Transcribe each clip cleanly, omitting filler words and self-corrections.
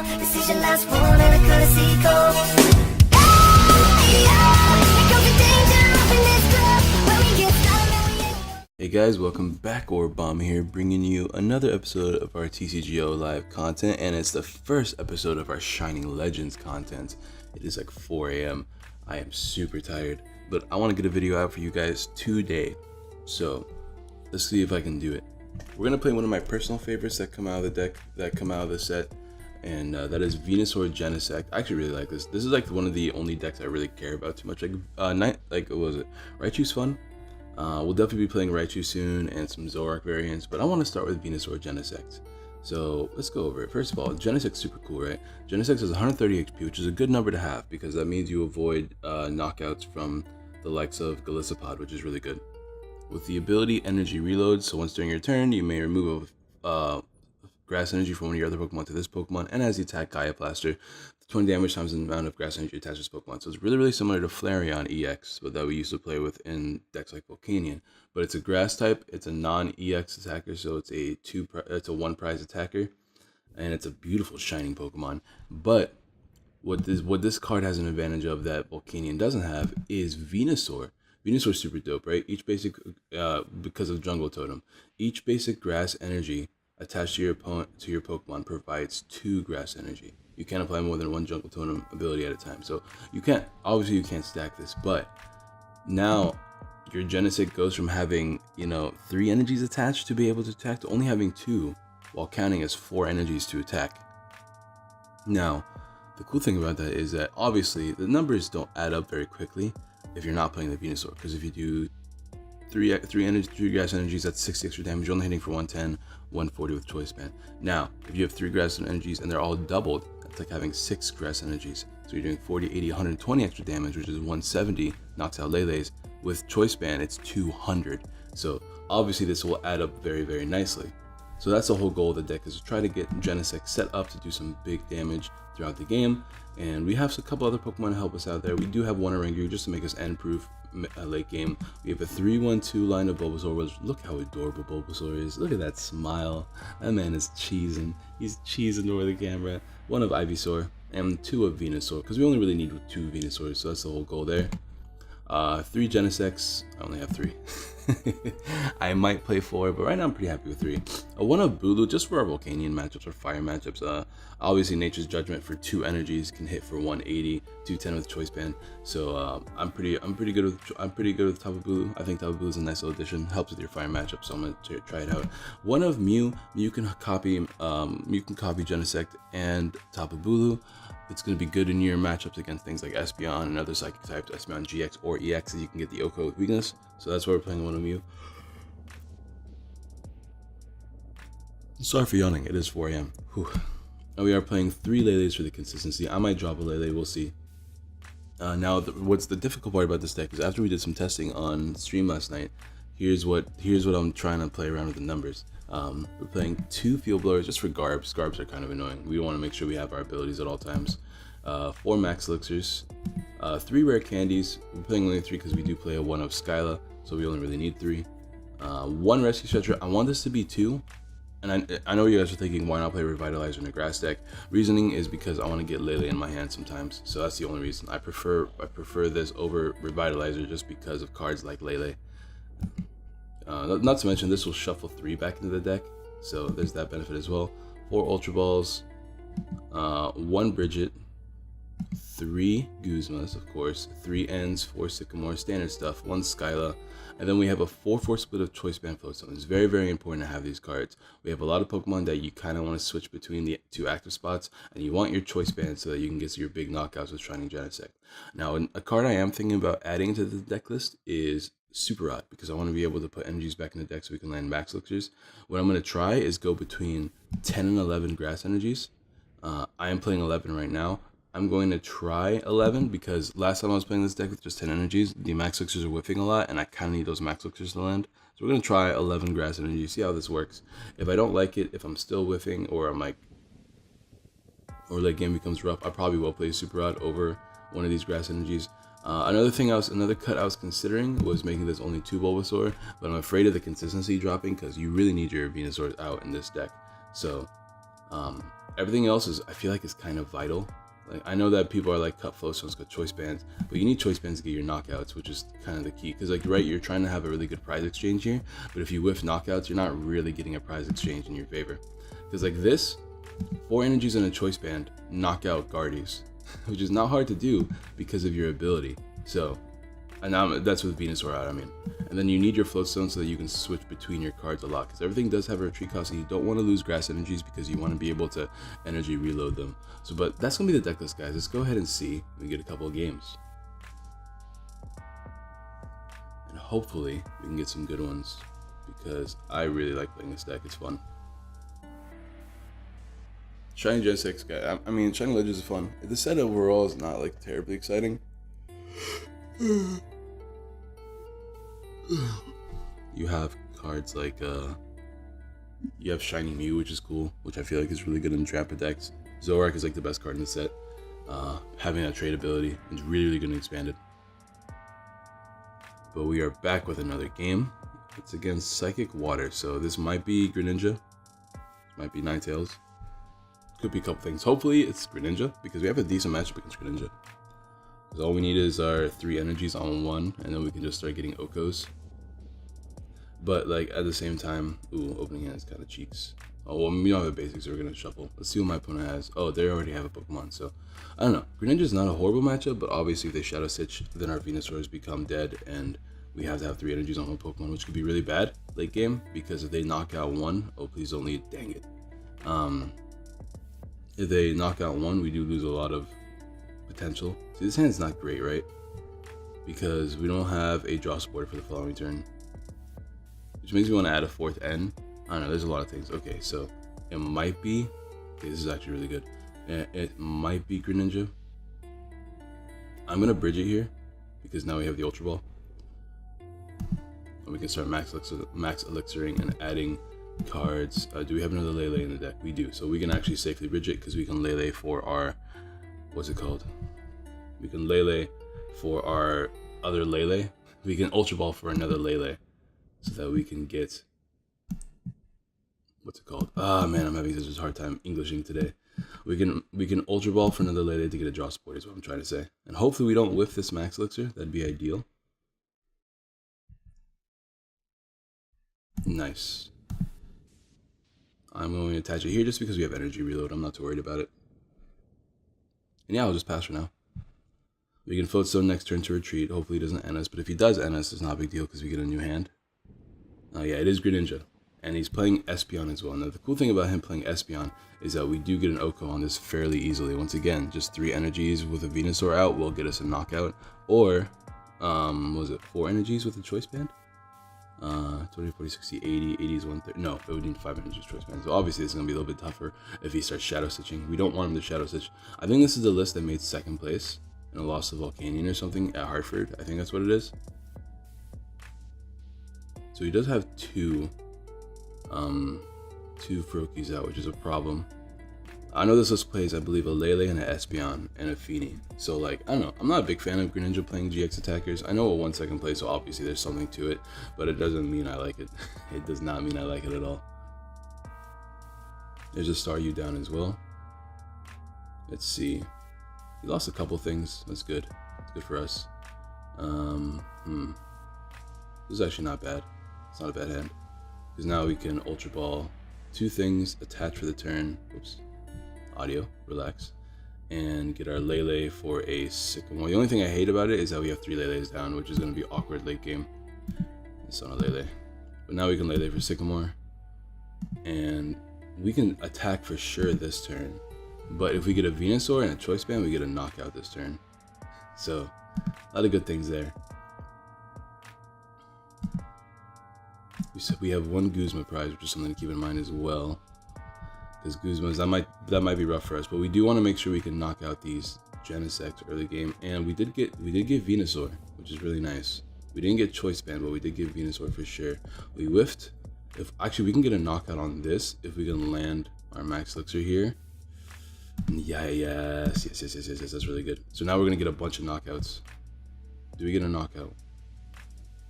call. This is your last one and a courtesy call. Hey guys, welcome back. Aurabomb here, bringing you another episode of our PTCGO live content, and it's the first episode of our Shining Legends content. It is like 4 a.m. I am super tired, but I want to get a video out for you guys today. So let's see if I can do it. We're gonna play one of my personal favorites that come out of the deck, that come out of the set, and that is Venusaur GENESECT. I actually really like this. This is like one of the only decks I really care about too much. What was it? Raichu's fun. We'll definitely be playing Raichu soon and some Zoroark variants, but I want to start with Venusaur GENESECT. So let's go over it. First of all, GENESECT's super cool, right? GENESECT has 130 HP, which is a good number to have because that means you avoid knockouts from the likes of Golisopod, which is really good. With the ability Energy Reload, so once during your turn, you may remove grass energy from one of your other Pokemon to this Pokemon, and as you attack Gaia Blaster, 20 damage times the amount of grass energy attached to this Pokemon. So it's really similar to Flareon EX, but that we used to play with in decks like Volcanion. But it's a grass type, it's a non-EX attacker, so it's a one prize attacker, and it's a beautiful shining Pokemon. But what this card has an advantage of that Volcanion doesn't have is Venusaur. Venusaur's super dope, right? Each basic, because of Jungle Totem, each basic grass energy attached to your opponent, to your Pokemon, provides 2 grass energy. You can't apply more than 1 Jungle Totem ability at a time. So you can't stack this, but now your GENESECT goes from having, 3 energies attached to be able to attack to only having 2, while counting as 4 energies to attack. Now, the cool thing about that is that obviously the numbers don't add up very quickly if you're not playing the Venusaur, because if you do 3 grass energies, that's 60 extra damage. You're only hitting for 110, 140 with Choice Band. Now, if you have 3 grass energies and they're all doubled, that's like having 6 grass energies. So you're doing 40, 80, 120 extra damage, which is 170, knocks out Lele's. With Choice Band, it's 200. So obviously this will add up very nicely. So that's the whole goal of the deck, is to try to get GENESECT set up to do some big damage throughout the game. And we have a couple other Pokemon to help us out there. We do have one Orangu just to make us end-proof late game. We have a 3-1-2 line of Bulbasaur, which look how adorable Bulbasaur is. Look at that smile. That man is cheesing. He's cheesing over the camera. 1 of Ivysaur and 2 of Venusaur, because we only really need 2 Venusaurs, so that's the whole goal there. 3 GENESECTs. I only have 3. I might play 4, but right now I'm pretty happy with 3. 1 of Bulu, just for our Volcanion matchups or Fire matchups. Obviously Nature's Judgment for 2 energies can hit for 180, 210 with Choice Band. So I'm pretty good with Tapu Bulu. I think Tapu Bulu is a nice little addition. Helps with your Fire matchup, so I'm gonna try it out. 1 of Mew. You can copy GENESECT and Tapu Bulu. It's going to be good in your matchups against things like Espeon and other Psychic types, Espeon GX or EX, and you can get the Oko with weakness. So that's why we're playing 1 of Mew. Sorry for yawning, it is 4 a.m. And we are playing 3 Lele's for the consistency. I might drop a Lele, we'll see. Now, what's the difficult part about this deck is after we did some testing on stream last night, here's what I'm trying to play around with the numbers. We're playing 2 Field Blowers just for Garbs. Garbs are kind of annoying. We want to make sure we have our abilities at all times. 4 Max Elixirs, 3 Rare Candies. We're playing only 3 because we do play a 1 of Skyla, so we only really need 3. 1 Rescue Stretcher. I want this to be 2. And I know you guys are thinking, why not play Revitalizer in a grass deck? Reasoning is because I want to get Lele in my hand sometimes, so that's the only reason. I prefer this over Revitalizer just because of cards like Lele. Not to mention this will shuffle 3 back into the deck, so there's that benefit as well. 4 Ultra Balls, 1 Bridget, 3 Guzmas, of course, 3 Ends, 4 Sycamore, standard stuff, 1 Skyla, and then we have a 4/4 split of Choice Band Floatstone. It's very important to have these cards. We have a lot of Pokemon that you kind of want to switch between the 2 active spots, and you want your Choice Band so that you can get your big knockouts with Shining GENESECT. Now, a card I am thinking about adding to the deck list is Super Rod, because I want to be able to put energies back in the deck so we can land Max Elixirs. What I'm going to try is go between 10 and 11 grass energies. I am playing 11 right now. I'm going to try 11 because last time I was playing this deck with just 10 energies, the Max Elixirs are whiffing a lot, and I kind of need those Max Elixirs to land. So we're going to try 11 grass energies, see how this works. If I don't like it, if I'm still whiffing, or I'm like, or late game becomes rough, I probably will play Super Rod over one of these grass energies. Another cut I was considering was making this only 2 Bulbasaur, but I'm afraid of the consistency dropping because you really need your Venusaur out in this deck. So everything else is, I feel like, is kind of vital. Like, I know that people are like, cut flow stones, cut choice bands, but you need choice bands to get your knockouts, which is kind of the key. Because, like, right, you're trying to have a really good prize exchange here, but if you whiff knockouts, you're not really getting a prize exchange in your favor. Because, like, this, 4 energies and a choice band knock out Guardies, which is not hard to do because of your ability. So, and now that's with Venusaur out, I mean. And then you need your float stone so that you can switch between your cards a lot, because everything does have a retreat cost, and you don't want to lose grass energies because you want to be able to energy reload them. So, but that's gonna be the deck list, guys. Let's go ahead and see. We get a couple of games, and hopefully we can get some good ones, because I really like playing this deck. It's fun. Shiny GENESECT, guy. I mean, Shiny Legends is fun. The set overall is not like terribly exciting. You have cards like you have Shiny Mew, which is cool, which I feel like is really good in Trapper decks. Zoroark is like the best card in the set. Having that trade ability is really, really good and expanded. But we are back with another game. It's against Psychic Water, so this might be Greninja. This might be Ninetales. Could be a couple things. Hopefully it's Greninja, because we have a decent matchup against Greninja. Because all we need is our 3 energies on 1, and then we can just start getting Okos. But like at the same time, ooh, opening hand is kind of cheeks. Oh, well, we don't have a basic, so we're gonna shuffle. Let's see what my opponent has. Oh, they already have a Pokemon, so I don't know. Greninja is not a horrible matchup, but obviously if they Shadow Stitch, then our Venusaurs become dead, and we have to have 3 energies on 1 Pokemon, which could be really bad late game, because if they knock out 1, oh please don't lead, dang it. If they knock out 1, we do lose a lot of potential. See, this hand's not great, right? Because we don't have a draw support for the following turn, which means we want to add a 4th N. I don't know, there's a lot of things. Okay, so it might be, okay, this is actually really good. It might be Greninja. I'm gonna bridge it here, because now we have the Ultra Ball. And we can start max elixiring and adding cards. Do we have another Lele in the deck? We do, so we can actually safely bridge it, because we can Lele for our, what's it called? We can Lele for our other Lele. We can Ultra Ball for another Lele, so that we can get, what's it called? Ah man, I'm having such a hard time Englishing today. We can Ultra Ball for another Lele to get a draw support, is what I'm trying to say. And hopefully we don't whiff this max elixir. That'd be ideal. Nice. I'm going to attach it here just because we have energy reload. I'm not too worried about it. And yeah, I'll just pass for now. We can float stone next turn to retreat. Hopefully he doesn't end us, but if he does end us, it's not a big deal because we get a new hand. Oh yeah, it is Greninja. And he's playing Espeon as well. Now the cool thing about him playing Espeon is that we do get an Oko on this fairly easily. Once again, just 3 energies with a Venusaur out will get us a knockout. Or, was it 4 energies with a choice band? 20, 40, 60, 80, 80 is 130. No, it would need 5 energies choice band. So obviously it's going to be a little bit tougher if he starts Shadow Stitching. We don't want him to Shadow Stitch. I think this is the list that made 2nd place and lost to Volcanion or something at Hartford. I think that's what it is. So he does have 2 Froakies out, which is a problem. I know this list plays, I believe, a Lele and an Espeon and a Feeny. So, like, I don't know. I'm not a big fan of Greninja playing GX attackers. I know a 1-second play, so obviously there's something to it, but it doesn't mean I like it. It does not mean I like it at all. There's a Staryu down as well. Let's see. He lost a couple things. That's good. It's good for us. This is actually not bad. It's not a bad hand. Because now we can Ultra Ball 2 things, attach for the turn. Oops. Audio, relax. And get our Lele for a Sycamore. The only thing I hate about it is that we have 3 Leles down, which is going to be awkward late game. It's not a Lele. But now we can Lele for Sycamore. And we can attack for sure this turn. But if we get a Venusaur and a Choice Band, we get a knockout this turn. So, a lot of good things there. We have 1 Guzma prize, which is something to keep in mind as well. Because Guzmas, that might be rough for us, but we do want to make sure we can knock out these Genesects early game. And we did get Venusaur, which is really nice. We didn't get Choice Band, but we did get Venusaur for sure. We whiffed. If actually we can get a knockout on this if we can land our Max Elixir here. Yes, that's really good. So now we're gonna get a bunch of knockouts. Do we get a knockout?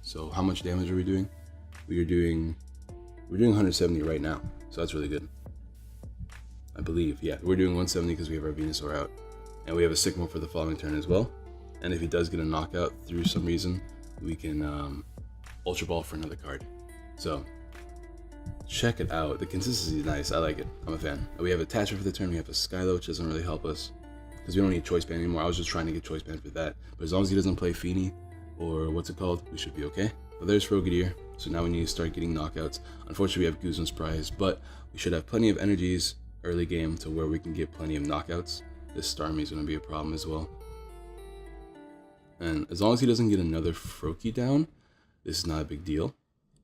So how much damage are we doing? We're doing 170 right now, so that's really good. I believe. Yeah, we're doing 170 because we have our Venusaur out. And we have a Sycamore for the following turn as well. And if he does get a knockout through some reason, we can Ultra Ball for another card. So, check it out. The consistency is nice. I like it. I'm a fan. We have Attachment for the turn. We have a Skylo, which doesn't really help us because we don't need Choice Band anymore. I was just trying to get Choice Band for that. But as long as he doesn't play Feeny or what's it called, we should be okay. But there's Frogadier. So now we need to start getting knockouts. Unfortunately, we have Guzma's Prize, but we should have plenty of energies early game to where we can get plenty of knockouts. This Starmie is going to be a problem as well. And as long as he doesn't get another Froakie down, this is not a big deal.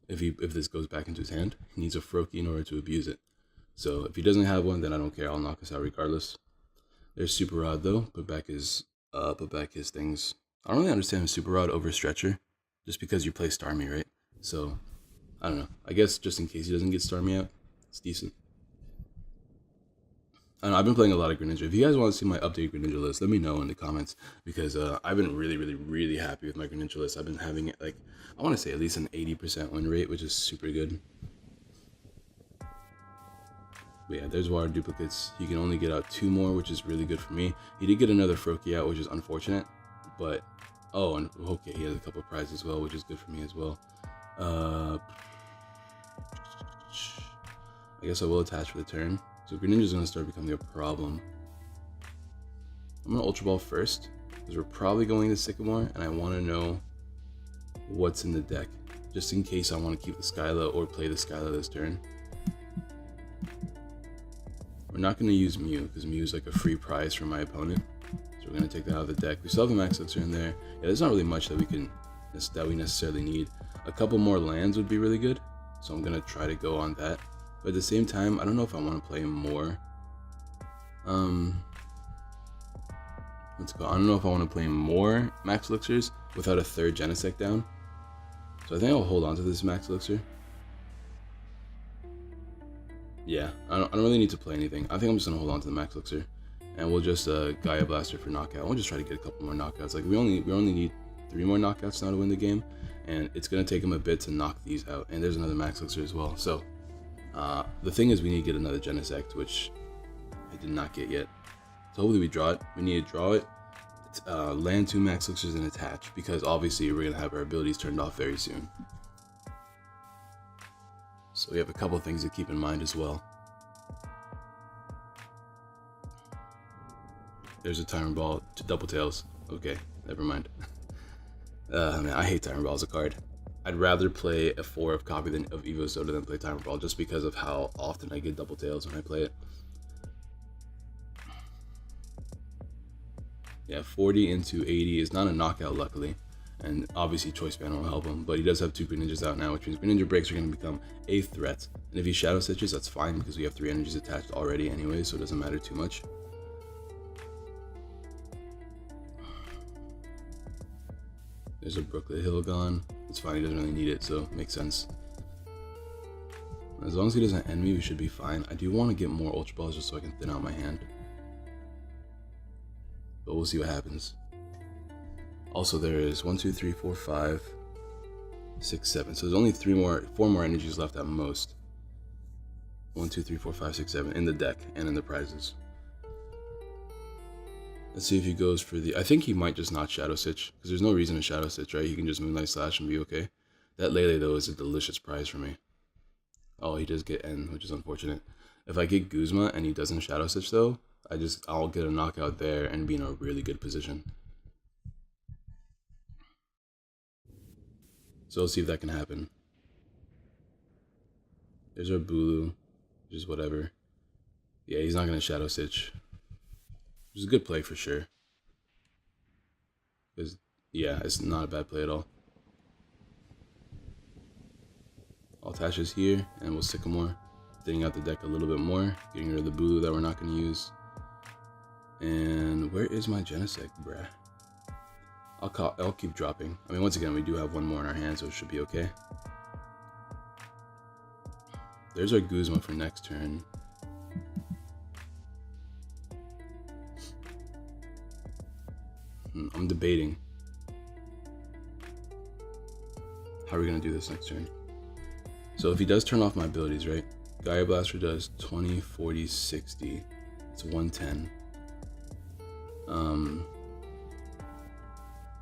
If this goes back into his hand, he needs a Froakie in order to abuse it. So if he doesn't have one, then I don't care. I'll knock us out regardless. There's Super Rod though. Put back his things. I don't really understand Super Rod over Stretcher, just because you play Starmie, right? So I don't know. I guess just in case he doesn't get Starmie out, it's decent. I don't know, I've been playing a lot of Greninja. If you guys want to see my updated Greninja list, let me know in the comments, because I've been really happy with my Greninja list. I've been having it like, I want to say at least an 80% win rate, which is super good. But yeah, there's water duplicates. He can only get out 2 more, which is really good for me. He did get another Froakie out, which is unfortunate, but oh, and okay, he has a couple of prizes as well, which is good for me as well. I guess I will attach for the turn. So Greninja's going to start becoming a problem. I'm going to Ultra Ball first, because we're probably going to Sycamore, and I want to know what's in the deck, just in case I want to keep the Skylo or play the Skylo this turn. We're not going to use Mew, because Mew is like a free prize for my opponent. So we're going to take that out of the deck. We still have a Max Elixir in there. Yeah, there's not really much that we necessarily need. A couple more lands would be really good, so I'm going to try to go on that. But at the same time, I don't know if I want to play more. Let's go. I don't know if I want to play more Max Elixirs without a 3rd Genesect down. So I think I'll hold on to this Max Elixir. Yeah, I don't really need to play anything. I think I'm just gonna hold on to the Max Elixir, and we'll just Gaia Blaster for knockout. We'll just try to get a couple more knockouts. Like we only need 3 more knockouts now to win the game, and it's gonna take him a bit to knock these out. And there's another Max Elixir as well. So the thing is, we need to get another Genesect, which I did not get yet. So hopefully we draw it. We need to draw it, land 2 Max Elixirs and attach, because obviously we're gonna have our abilities turned off very soon. So we have a couple things to keep in mind as well. There's a Timer Ball to Double Tails. Okay, never mind. Man, I hate Timer Ball as a card. I'd rather play a 4 of copy of Evo Soda than play Timer Ball, just because of how often I get Double Tails when I play it. Yeah, 40 into 80 is not a knockout, luckily. And obviously Choice Band won't help him, but he does have 2 Greninjas out now, which means Greninja breaks are going to become a threat. And if he Shadow Stitches, that's fine, because we have 3 energies attached already anyway, so it doesn't matter too much. There's a Brooklet Hill gone. It's fine, he doesn't really need it, so it makes sense. As long as he doesn't end me, we should be fine. I do want to get more Ultra Balls just so I can thin out my hand. But we'll see what happens. Also, there is 1, 2, 3, 4, 5, 6, 7. So there's only 4 more energies left at most. 1, 2, 3, 4, 5, 6, 7 in the deck and in the prizes. Let's see if he goes for the... I think he might just not Shadow Stitch, because there's no reason to Shadow Stitch, right? He can just Moonlight Slash and be okay. That Lele, though, is a delicious prize for me. Oh, he does get N, which is unfortunate. If I get Guzma and he doesn't Shadow Stitch, though, I'll get a knockout there and be in a really good position. So let's see if that can happen. There's our Bulu, which is whatever. Yeah, he's not going to Shadow Stitch. Which is a good play for sure. Because, yeah, it's not a bad play at all. I'll attach this here, and we'll Sycamore. Thinning out the deck a little bit more. Getting rid of the Bulu that we're not going to use. And where is my Genesect, bruh? I'll keep dropping. I mean, once again, we do have 1 more in our hand, so it should be okay. There's our Guzma for next turn. I'm debating. How are we going to do this next turn? So if he does turn off my abilities, right? Gaia Blaster does 20, 40, 60. It's 110.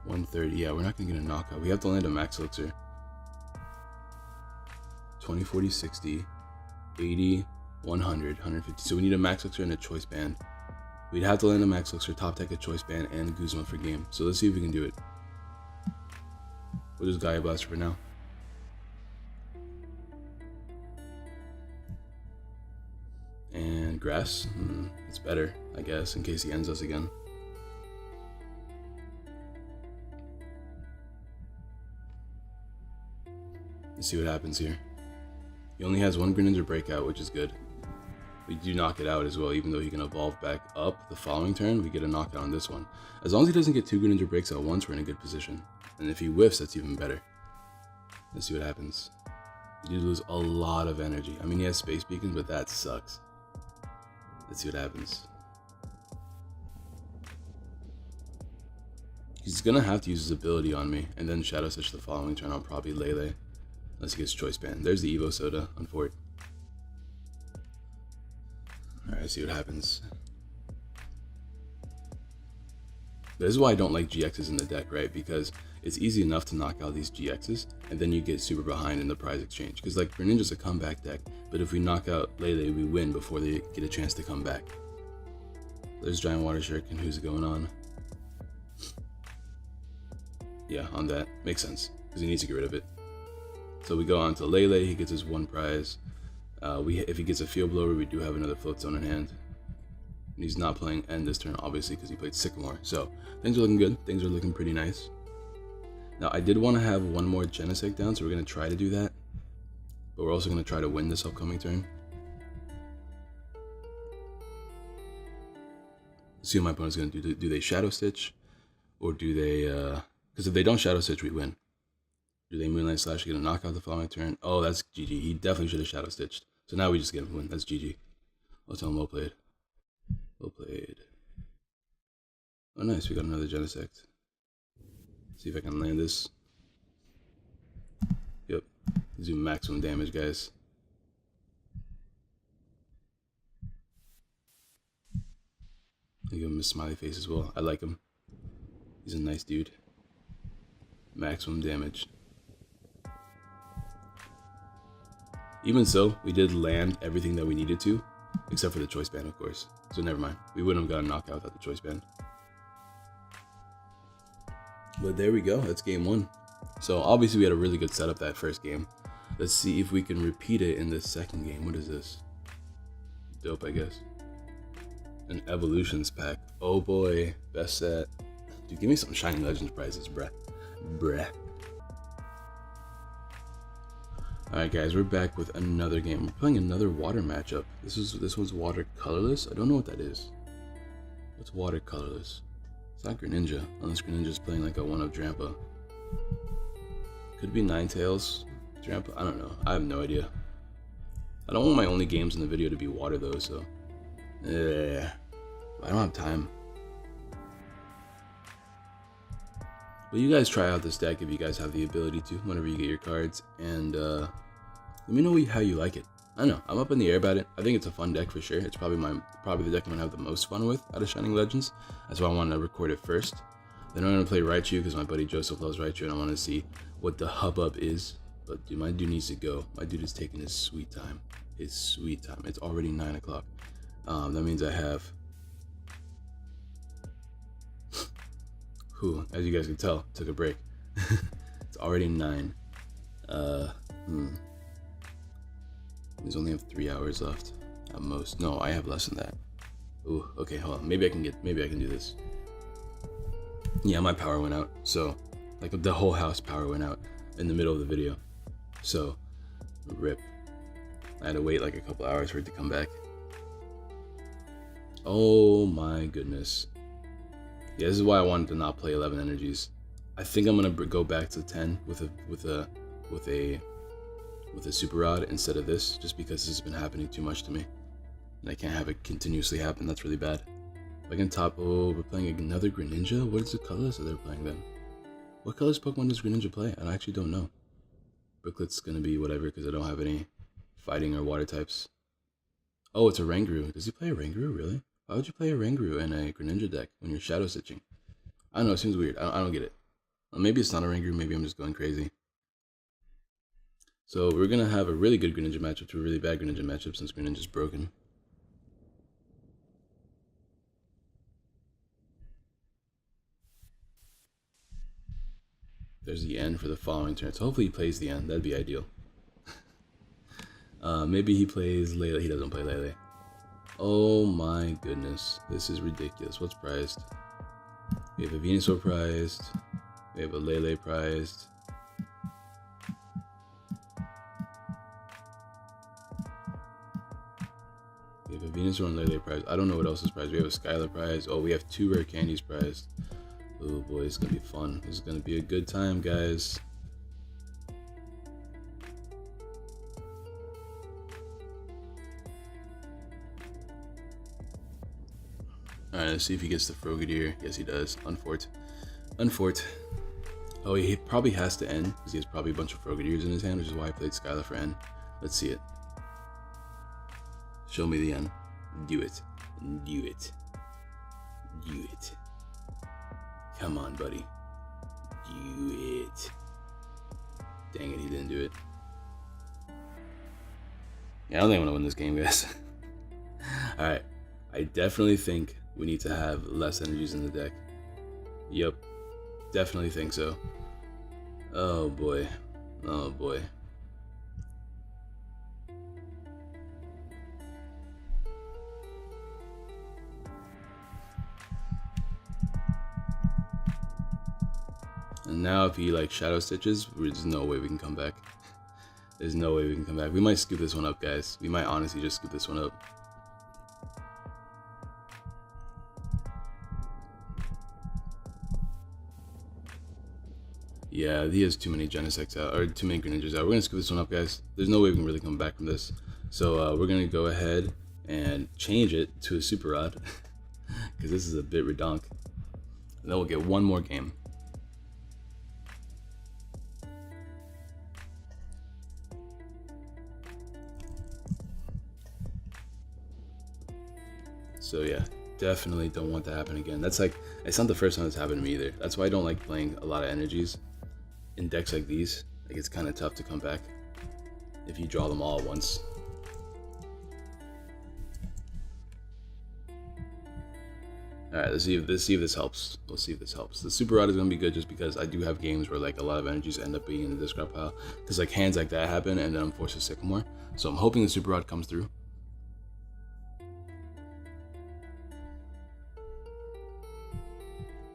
130. Yeah, we're not gonna get a knockout. We have to land a max elixir. 20, 40, 60, 80, 100, 150. So we need a max elixir and a choice band. We'd have to land a max elixir, top deck a choice band, and Guzma for game. So let's see if we can do it. We'll just Gaia Blaster for now. And grass. It's better, I guess, in case he ends us again. Let's see what happens here. He only has one Greninja breakout, which is good. We do knock it out as well, even though he can evolve back up the following turn. We get a knockout on this one. As long as he doesn't get 2 Greninja breaks at once, we're in a good position. And if he whiffs, that's even better. Let's see what happens. He did lose a lot of energy. I mean, he has Space Beacon, but that sucks. Let's see what happens. He's gonna have to use his ability on me, and then Shadow Stitch the following turn. I'll probably Lele. Unless he gets Choice Band. There's the Evo Soda on Fort. Alright, see what happens. This is why I don't like GXs in the deck, right? Because it's easy enough to knock out these GXs, and then you get super behind in the prize exchange. Because like Greninja's a comeback deck, but if we knock out Lele, we win before they get a chance to come back. There's Giant Water Shuriken. Who's going on? Yeah, on that. Makes sense, because he needs to get rid of it. So we go on to Lele, he gets his 1 prize. If he gets a Field Blower, we do have another Float Stone in hand. And he's not playing End this turn, obviously, because he played Sycamore. So things are looking good. Things are looking pretty nice. Now, I did want to have one more Genesect down, so we're going to try to do that. But we're also going to try to win this upcoming turn. Let's see what my opponent's going to do. Do they Shadow Stitch? Or do they... Because if they don't Shadow Stitch, we win. Do they Moonlight Slash get a knockout the following turn? Oh, that's GG. He definitely should have Shadow Stitched. So now we just get him a win. That's GG. I'll tell him well played. Well played. Oh, nice. We got another Genesect. See if I can land this. Yep. Let's do maximum damage, guys. I give him a smiley face as well. I like him. He's a nice dude. Maximum damage. Even so, we did land everything that we needed to, except for the choice band, of course. So never mind. We wouldn't have gotten knocked out without the choice band. But there we go. That's game 1. So obviously we had a really good setup that first game. Let's see if we can repeat it in the second game. What is this? Dope, I guess. An Evolutions pack. Oh boy. Best set. Dude, give me some Shining Legends prizes, bruh. Bruh. Alright guys, we're back with another game. We're playing another water matchup. This one's water colorless. I don't know what that is. What's water colorless? It's not Greninja, unless Greninja's playing like a 1-up Drampa. Could be Ninetales, Drampa, I don't know. I have no idea. I don't want my only games in the video to be water though, so yeah. I don't have time. But you guys try out this deck if you guys have the ability to, whenever you get your cards, and let me know how you like it. I don't know, I'm up in the air about it. I think it's a fun deck for sure. It's probably the deck I'm gonna have the most fun with out of Shining Legends. That's why I wanted to record it first. Then I'm gonna play Raichu because my buddy Joseph loves Raichu, and I want to see what the hubbub is. But dude, my dude needs to go. My dude is taking his sweet time. His sweet time. It's already 9 o'clock. That means I have. As you guys can tell, took a break. It's already 9. These only have 3 hours left at most. No, I have less than that. Ooh, okay, hold on. Maybe I can do this. Yeah, my power went out. So, like the whole house power went out in the middle of the video. So, rip. I had to wait like a couple hours for it to come back. Oh my goodness. Yeah, this is why I wanted to not play 11 energies. I think I'm gonna go back to 10 with a super rod instead of this, just because this has been happening too much to me, and I can't have it continuously happen. That's really bad. If I can top. Oh, we're playing another Greninja. What is the colors that they're playing then? What colors Pokemon does Greninja play? I actually don't know. Brooklet's gonna be whatever because I don't have any Fighting or water types. Oh, it's a Ranguru. Does he play a Ranguru, really? Why would you play a Ranguru in a Greninja deck when you're Shadow Stitching? I don't know, it seems weird. I don't get it. Maybe it's not a Ranguru, maybe I'm just going crazy. So we're going to have a really good Greninja matchup to a really bad Greninja matchup since Greninja's broken. There's the end for the following turn. So hopefully he plays the end. That'd be ideal. Maybe he plays Lele. He doesn't play Lele. Oh my goodness. This is ridiculous. What's prized? We have a Venusaur prized. We have a Lele prized. We have a Venusaur and Lele prized. I don't know what else is prized. We have a Skylar prized. Oh, we have 2 rare candies prized. Oh boy, it's gonna be fun. This is gonna be a good time, guys. Alright, let's see if he gets the Frogadier. Yes, he does. Unfort. Unfort. Oh, he probably has to end because he has probably a bunch of Frogadiers in his hand, which is why I played Skylar for end. Let's see it. Show me the end. Do it. Do it. Do it. Come on, buddy. Do it. Dang it, he didn't do it. Yeah, I don't think I'm gonna win this game, guys. Alright. I definitely think we need to have less energies in the deck. Yep. Definitely think so. Oh boy. Oh boy. And now if he like Shadow Stitches, there's no way we can come back. There's no way we can come back. We might scoop this one up, guys. We might honestly just scoop this one up. Yeah, he has too many Genesects out, or too many Greninjas out. We're gonna scoop this one up, guys. There's no way we can really come back from this. So we're gonna go ahead and change it to a Super Rod, because this is a bit redonk. And then we'll get one more game. So yeah, definitely don't want that to happen again. That's like, it's not the first time it's happened to me either. That's why I don't like playing a lot of energies in decks like these. Like, it's kind of tough to come back if you draw them all at once. Alright, let's see if this helps. We'll see if this helps. The Super Rod is going to be good just because I do have games where like a lot of energies end up being in the discard pile. Because like hands like that happen and then I'm forced to Sycamore. So I'm hoping the Super Rod comes through.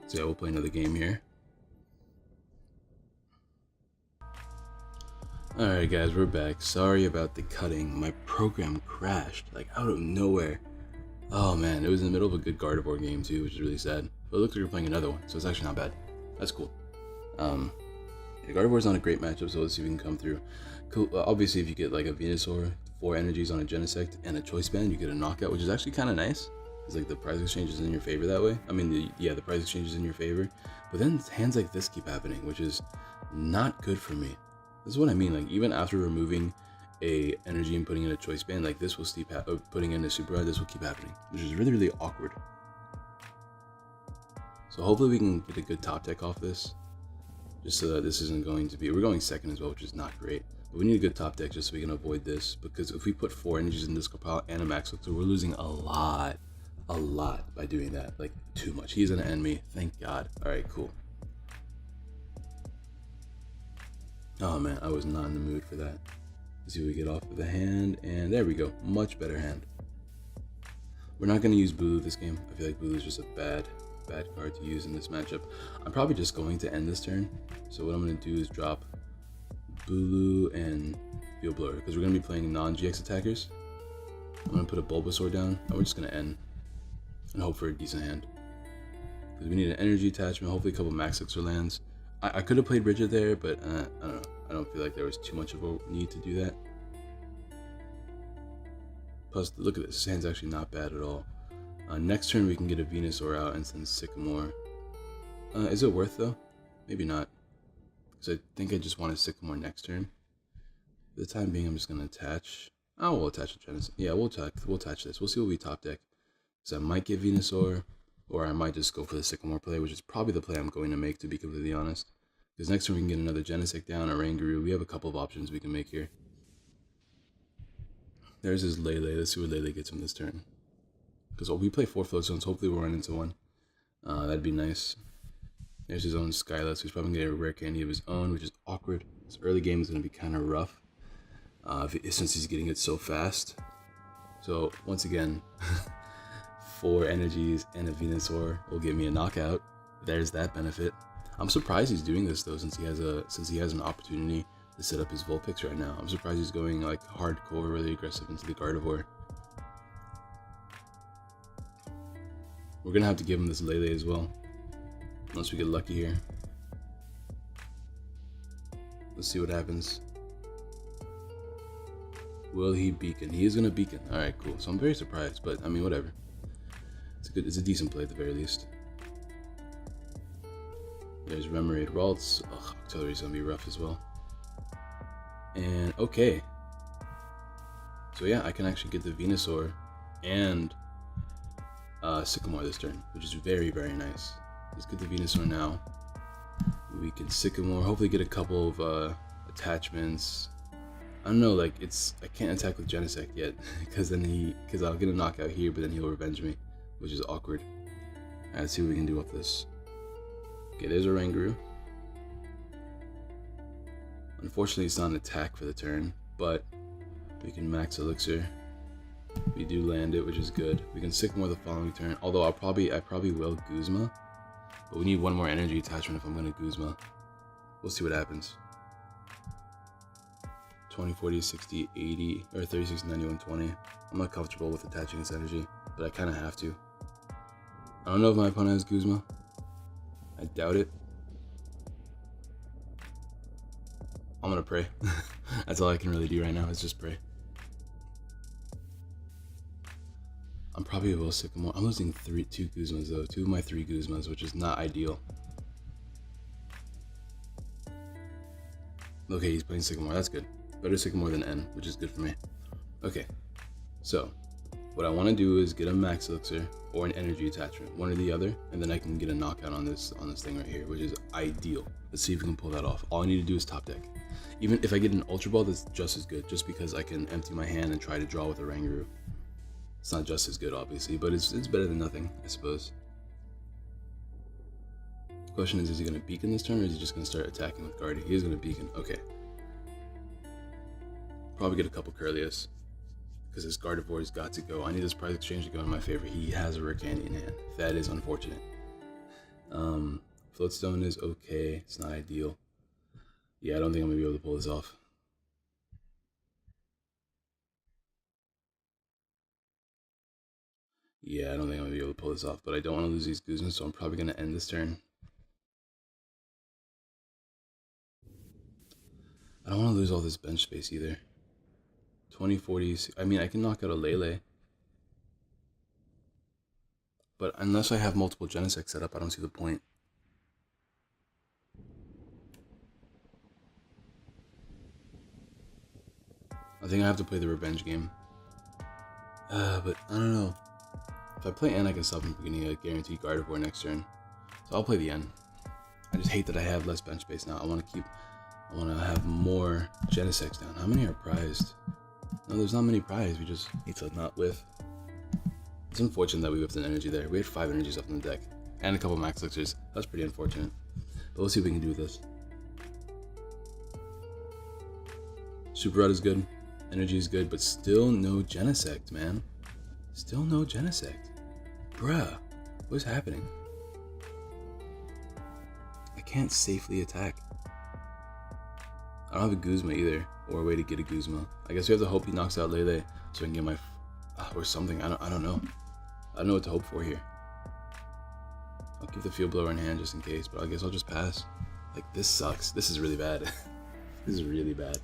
So yeah, we'll play another game here. Alright guys, we're back. Sorry about the cutting. My program crashed, like out of nowhere. Oh man, it was in the middle of a good Gardevoir game too, which is really sad. But it looks like we're playing another one, so it's actually not bad. That's cool. Yeah, Gardevoir's not a great matchup, so let's see if we can come through. Cool. Obviously, if you get like a Venusaur, 4 energies on a Genesect, and a Choice Band, you get a knockout, which is actually kind of nice. It's like the prize exchange is in your favor that way. I mean, the prize exchange is in your favor. But then hands like this keep happening, which is not good for me. This is what I mean. Like even after removing a energy and putting in a Choice Band, like this will keep putting in a Super Rod, this will keep happening, which is really, really awkward. So hopefully we can get a good top deck off this, just so that this isn't going to be, we're going second as well, which is not great. But we need a good top deck just so we can avoid this, because if we put 4 energies in this pile and a Max Filter, we're losing a lot by doing that. Like too much. He's gonna end me, thank God. All right, cool. Oh man, I was not in the mood for that. Let's see what we get off of the hand, and there we go. Much better hand. We're not going to use Bulu this game. I feel like Bulu is just a bad card to use in this matchup. I'm probably just going to end this turn. So what I'm going to do is drop Bulu and Field Blower, because we're going to be playing non-GX attackers. I'm going to put a Bulbasaur down, and we're just going to end and hope for a decent hand. Because we need an energy attachment, hopefully a couple Max Elixir lands. I could have played Bridget there, but I don't know. I don't feel like there was too much of a need to do that. Plus, look at this. This hand's actually not bad at all. Next turn, we can get a Venusaur out and send Sycamore. Is it worth, though? Maybe not. Because I think I just want a Sycamore next turn. For the time being, I'm just going to attach. Oh, we'll attach the Genesect. Yeah, we'll attach this. We'll see what we top deck. So I might get Venusaur, or I might just go for the Sycamore play, which is probably the play I'm going to make, to be completely honest. Because next turn we can get another Genesect down, a Rangaroo. We have a couple of options we can make here. There's his Lele. Let's see what Lele gets him this turn. Because we play 4 Float Zones. Hopefully we'll run into one. That'd be nice. There's his own Skyla, so he's probably going to get a rare candy of his own, which is awkward. This early game is going to be kind of rough. Since he's getting it so fast. So, once again, 4 energies and a Venusaur will give me a knockout. There's that benefit. I'm surprised he's doing this though, since he has an opportunity to set up his Vulpix right now. I'm surprised he's going like hardcore, really aggressive into the Gardevoir. We're gonna have to give him this Lele as well, unless we get lucky here. Let's see what happens. Will he beacon? He is gonna beacon. All right, cool. So I'm very surprised, but I mean, whatever. It's a decent play at the very least. There's Remoraid Ralts. Ugh, Octillery's gonna be rough as well. And okay. So yeah, I can actually get the Venusaur and Sycamore this turn, which is very, very nice. Let's get the Venusaur now. We can Sycamore, hopefully get a couple of attachments. I don't know, like I can't attack with Genesect yet, because I'll get a knockout here, but then he'll revenge me, which is awkward. Alright, let's see what we can do with this. Okay, there's a Rangaroo. Unfortunately, it's not an attack for the turn, but we can max Elixir. We do land it, which is good. We can Sycamore the following turn, although I probably will Guzma, but we need one more energy attachment if I'm going to Guzma. We'll see what happens. 20, 40, 60, 80, or 30, 60, 90, 120. I'm not comfortable with attaching this energy, but I kind of have to. I don't know if my opponent has Guzma. I doubt it. I'm gonna pray. That's all I can really do right now, is just pray. I'm probably will Sycamore. I'm losing 2 Guzmas though. 2 of my 3 Guzmas, which is not ideal. Okay, he's playing Sycamore. That's good. Better Sycamore than N, which is good for me. Okay, so what I want to do is get a Max Elixir or an Energy Attachment, one or the other, and then I can get a knockout on this thing right here, which is ideal. Let's see if we can pull that off. All I need to do is top deck. Even if I get an Ultra Ball, that's just as good, just because I can empty my hand and try to draw with a Rangaroo. It's not just as good, obviously, but it's better than nothing, I suppose. The question is he going to Beacon this turn, or is he just going to start attacking with Guardy? He is going to Beacon. Okay. Probably get a couple Curlius, because his Gardevoir's got to go. I need this prize exchange to go in my favor. He has a rare candy in hand. That is unfortunate. Floatstone is okay. It's not ideal. Yeah, I don't think I'm going to be able to pull this off. Yeah, I don't think I'm going to be able to pull this off, but I don't want to lose these Guzmas, so I'm probably going to end this turn. I don't want to lose all this bench space either. 20, 40, I mean, I can knock out a Lele. But unless I have multiple Genesect set up, I don't see the point. I think I have to play the revenge game. But I don't know. If I play N, I can stop him from getting a guaranteed Gardevoir next turn. So I'll play the N. I just hate that I have less bench space now. I want to have more Genesects down. How many are prized? No, there's not many prized. We just need to not whiff. It's unfortunate that we whiffed an energy there. We had 5 energies up in the deck. And a couple Max Elixirs. That's pretty unfortunate. But we'll see what we can do with this. Super Rod is good. Energy is good, but still no Genesect, man. Still no Genesect. Bruh, what is happening? I can't safely attack. I don't have a Guzma either, or a way to get a Guzma. I guess we have to hope he knocks out Lele so I can get my, or something. I don't know. I don't know what to hope for here. I'll keep the Field Blower in hand just in case, but I guess I'll just pass. Like, this sucks. This is really bad. This is really bad.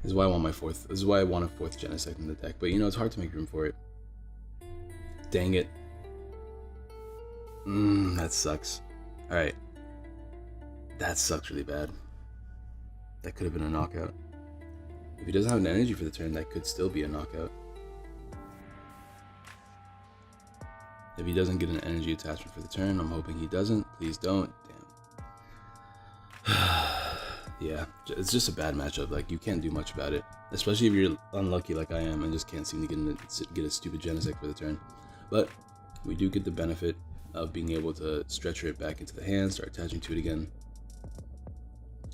This is why I want my fourth. This is why I want a 4th Genesect in the deck. But you know, it's hard to make room for it. Dang it. That sucks. Alright. That sucks really bad. That could have been a knockout. If he doesn't have an energy for the turn, that could still be a knockout. If he doesn't get an energy attachment for the turn, I'm hoping he doesn't. Please don't. Damn. Yeah, it's just a bad matchup. Like, you can't do much about it. Especially if you're unlucky like I am and just can't seem to get a stupid Genesect for the turn. But we do get the benefit of being able to stretcher it back into the hand, start attaching to it again.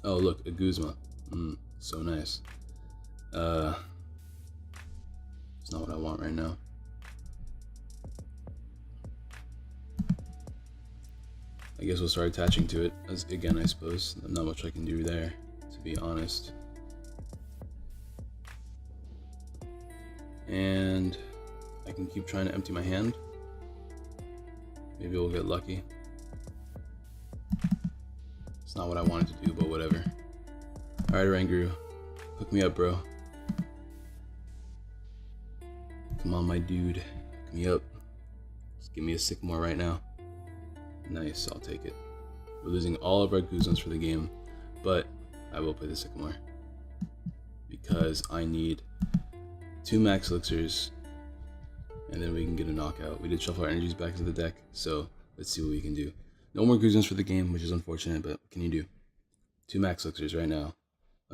Oh, look, a Guzma. So nice. It's not what I want right now. I guess we'll start attaching to it again, I suppose. Not much I can do there, to be honest. And I can keep trying to empty my hand. Maybe we'll get lucky. It's not what I wanted to do, but whatever. Alright, Oranguru. Hook me up, bro. Come on, my dude. Hook me up. Just give me a Sycamore right now. Nice, I'll take it. We're losing all of our Guzmas for the game, but I will play the Sycamore. Because I need 2 Max Elixirs, and then we can get a knockout. We did shuffle our energies back into the deck, so let's see what we can do. No more Guzmas for the game, which is unfortunate, but what can you do? 2 Max Elixirs right now.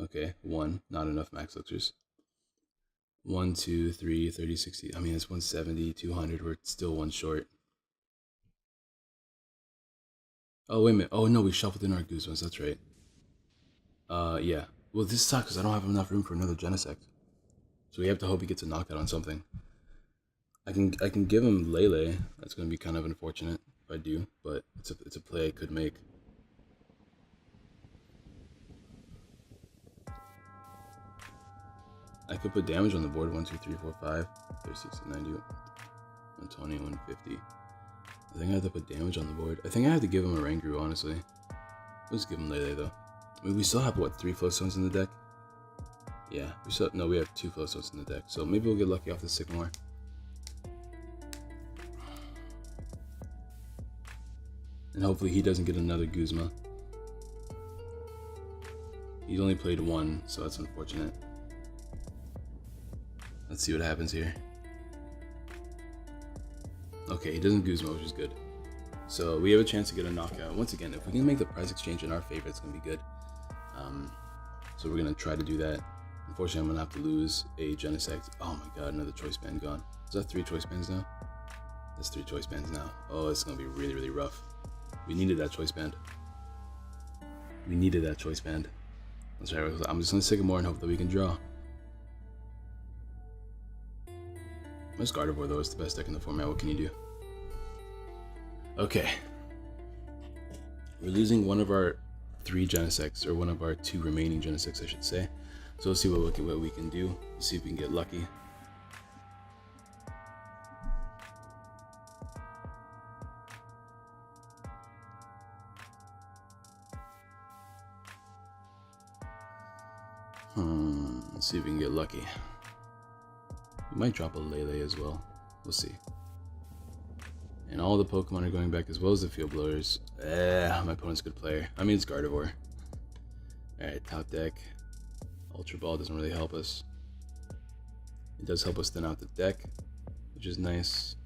Okay, 1, not enough Max Elixirs. 1, 2, 3, 30, 60. I mean, it's 170, 200. We're still 1 short. Oh, wait a minute. Oh, no, we shuffled in our Guzmas. That's right. Yeah. Well, this sucks because I don't have enough room for another Genesect. So we have to hope he gets a knockout on something. I can give him Lele. That's going to be kind of unfortunate if I do, but it's a play I could make. I could put damage on the board. 1, 2, 3, 4, 5, 30, 60, 90, 120, 150. I think I have to put damage on the board. I think I have to give him a Oranguru, honestly. Let's give him Lele, though. I mean, we still have, what, 3 Floatstones in the deck? Yeah, we have 2 Floatstones in the deck, so maybe we'll get lucky off the Sycamore. And hopefully he doesn't get another Guzma. He's only played 1, so that's unfortunate. Let's see what happens here. Okay, he doesn't Guzma, which is good. So we have a chance to get a knockout. Once again, if we can make the price exchange in our favor, it's going to be good. So we're going to try to do that. Unfortunately, I'm going to have to lose a Genesect. Oh my god, another choice band gone. Is that 3 choice bands now? That's 3 choice bands now. Oh, it's going to be really, really rough. We needed that choice band. We needed that choice band. That's right, I'm just going to Sycamore and hope that we can draw. This Gardevoir, though, is the best deck in the format. What can you do? Okay. We're losing one of our 3 Genesects, or one of our 2 remaining Genesects, I should say. So let's see what we can do. Let's see if we can get lucky. Let's see if we can get lucky. We might drop a Lele as well. We'll see. And all the Pokemon are going back as well as the Field Blowers. My opponent's a good player. I mean, it's Gardevoir. Alright, top deck. Ultra Ball doesn't really help us. It does help us thin out the deck, which is nice.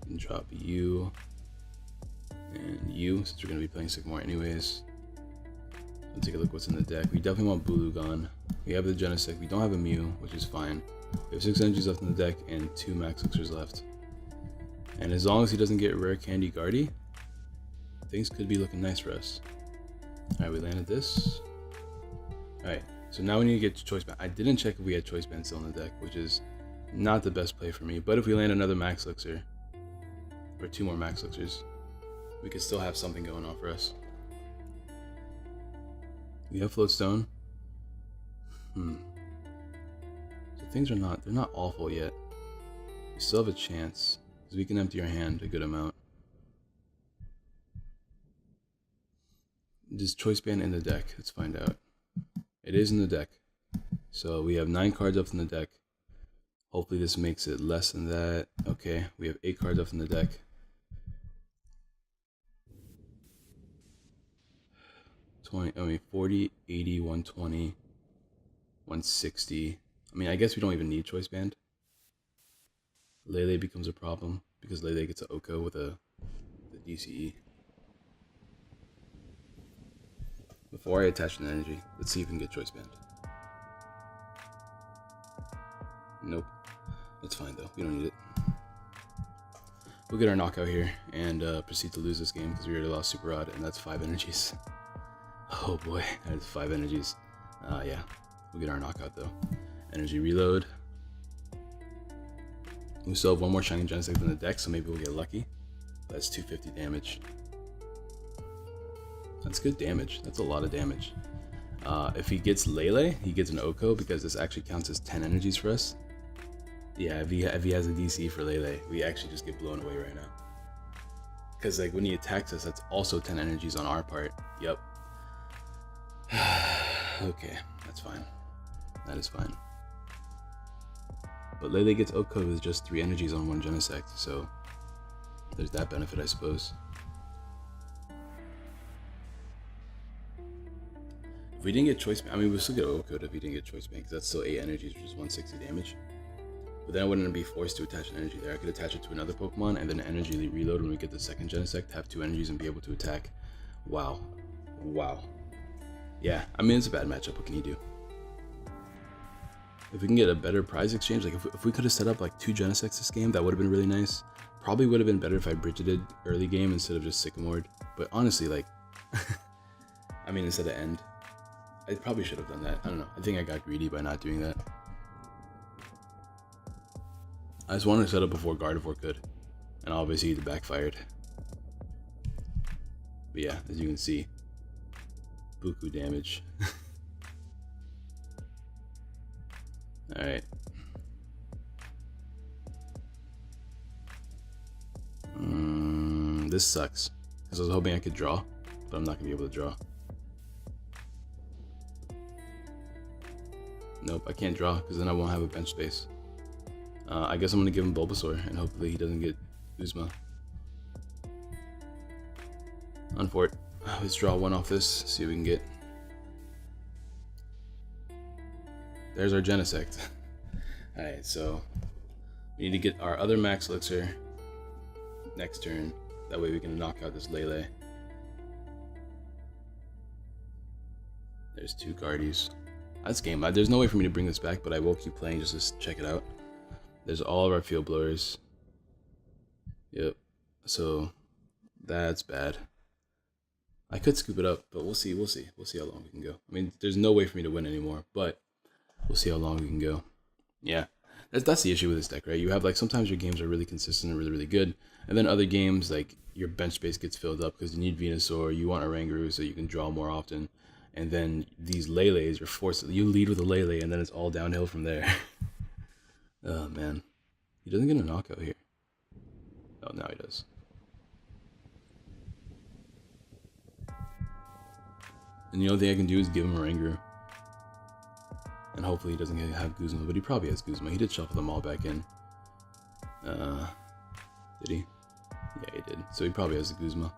We can drop you and you, since we're going to be playing Sycamore anyways. Let's take a look what's in the deck. We definitely want Bulu gone. We have the Genesect. We don't have a Mew, which is fine. We have 6 energies left in the deck and 2 Max Elixirs left. And as long as he doesn't get Rare Candy Guardy, things could be looking nice for us. Alright, we landed this. Alright, so now we need to get Choice Band. I didn't check if we had Choice Band still in the deck, which is not the best play for me. But if we land another Max Elixir, or 2 more Max Elixirs, we could still have something going on for us. We have Floatstone. So things are they're not awful yet. We still have a chance, because we can empty our hand a good amount. Is Choice Band in the deck? Let's find out. It is in the deck. So we have 9 cards up in the deck. Hopefully this makes it less than that. Okay, we have 8 cards up in the deck. I mean 40, 80, 120. 160. I mean, I guess we don't even need Choice Band. Lele becomes a problem because Lele gets an Oko with the DCE. Before I attach an energy, let's see if we can get Choice Band. Nope. That's fine though. We don't need it. We'll get our knockout here and proceed to lose this game because we already lost Super Rod, and that's 5 energies. Oh boy, that is 5 energies. Yeah, we'll get our knockout though. Energy reload. We still have one more Shiny Genesect in the deck, so maybe we'll get lucky. That's 250 damage. That's good damage. That's a lot of damage. If he gets Lele, he gets an Oko because this actually counts as 10 energies for us. Yeah, if he has a DC for Lele, we actually just get blown away right now. Because like when he attacks us, that's also 10 energies on our part. Yep. Okay, that's fine. That is fine. But Lele gets Oko with just 3 energies on 1 Genesect, so there's that benefit, I suppose. If we didn't get Choice Band, I mean, we'll still get Oko if we didn't get Choice Band, because that's still 8 energies, which is 160 damage. But then I wouldn't be forced to attach an energy there. I could attach it to another Pokemon and then energy reload when we get the second Genesect, have 2 energies and be able to attack. Wow. Wow. Yeah, I mean, it's a bad matchup. What can you do? If we can get a better prize exchange, like if we could have set up like 2 Genesects this game, that would have been really nice. Probably would have been better if I bridgeted early game instead of just Sycamored. But honestly, like, I mean, instead of End, I probably should have done that. I don't know. I think I got greedy by not doing that. I just wanted to set up before Gardevoir could, and obviously it backfired. But yeah, as you can see, buku damage. Alright. This sucks, because I was hoping I could draw, but I'm not going to be able to draw. Nope, I can't draw, because then I won't have a bench space. I guess I'm going to give him Bulbasaur, and hopefully he doesn't get Guzma. Unfort. Let's draw 1 off this, see what we can get. There's our Genesect. Alright, so we need to get our other Max Elixir next turn. That way we can knock out this Lele. There's 2 Guardies. That's game. There's no way for me to bring this back, but I will keep playing just to check it out. There's all of our Field Blowers. Yep. So that's bad. I could scoop it up, but we'll see. We'll see how long we can go. I mean, there's no way for me to win anymore, but we'll see how long we can go. Yeah, that's the issue with this deck, right? You have like sometimes your games are really consistent and really good, and then other games like your bench space gets filled up because you need Venusaur, you want Oranguru so you can draw more often, and then these Leles, you're forced. You lead with a Lele, and then it's all downhill from there. Oh man, he doesn't get a knockout here. Oh, now he does. And the only thing I can do is give him Oranguru. And hopefully he doesn't have Guzma, but he probably has Guzma. He did shuffle them all back in. Did he? Yeah, he did. So he probably has the Guzma.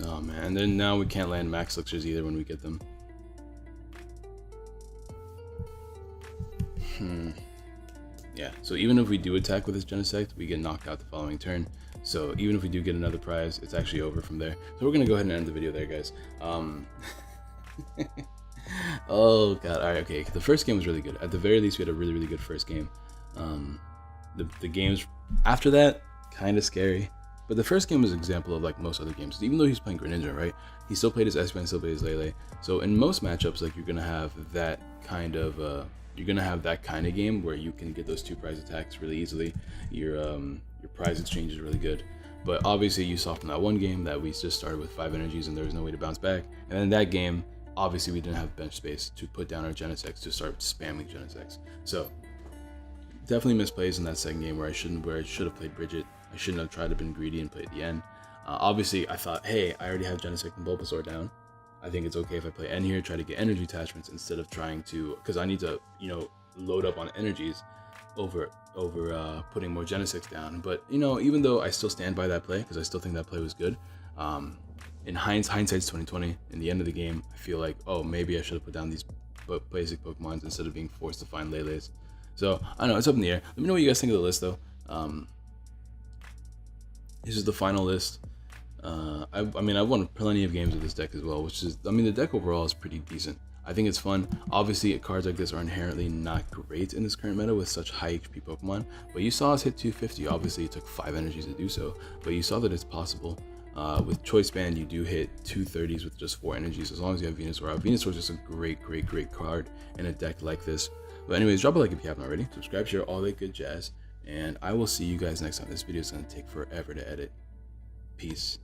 Oh man, and then now we can't land Max Elixirs either when we get them. Yeah, so even if we do attack with this Genesect, we get knocked out the following turn. So even if we do get another prize, it's actually over from there. So we're going to go ahead and end the video there, guys. Oh, God. All right, okay. The first game was really good. At the very least, we had a really good first game. The games after that, kind of scary. But the first game was an example of like most other games. Even though he's playing Greninja, right? He still played his S-Band, still played his Lele. So in most matchups, like you're going to have that kind of... game where you can get those 2 prize attacks really easily. Your prize exchange is really good, but obviously you saw from that one game that we just started with 5 energies and there was no way to bounce back. And in that game, obviously we didn't have bench space to put down our Genesects to start spamming Genesects. So definitely misplays in that second game where I should have played Bridget. I shouldn't have tried to been greedy and play at the end. Obviously I thought, hey, I already have Genesect and Bulbasaur down. I think it's okay if I play N here, try to get energy attachments instead of trying to, because I need to, load up on energies over putting more Genesects down. But you know, even though I still stand by that play because I still think that play was good. In hindsight's 2020. In the end of the game, I feel like, oh, maybe I should have put down these basic Pokemons instead of being forced to find Lele's. So I don't know, it's up in the air. Let me know what you guys think of the list though. This is the final list. I mean, I've won plenty of games with this deck as well, which is, I mean, the deck overall is pretty decent. I think it's fun. Obviously, cards like this are inherently not great in this current meta with such high HP Pokemon, but you saw us hit 250. Obviously, it took 5 energies to do so, but you saw that it's possible. With Choice Band, you do hit 230s with just 4 energies, as long as you have Venusaur out. Venusaur is just a great card in a deck like this. But anyways, drop a like if you haven't already. Subscribe, share, all that good jazz. And I will see you guys next time. This video is going to take forever to edit. Peace.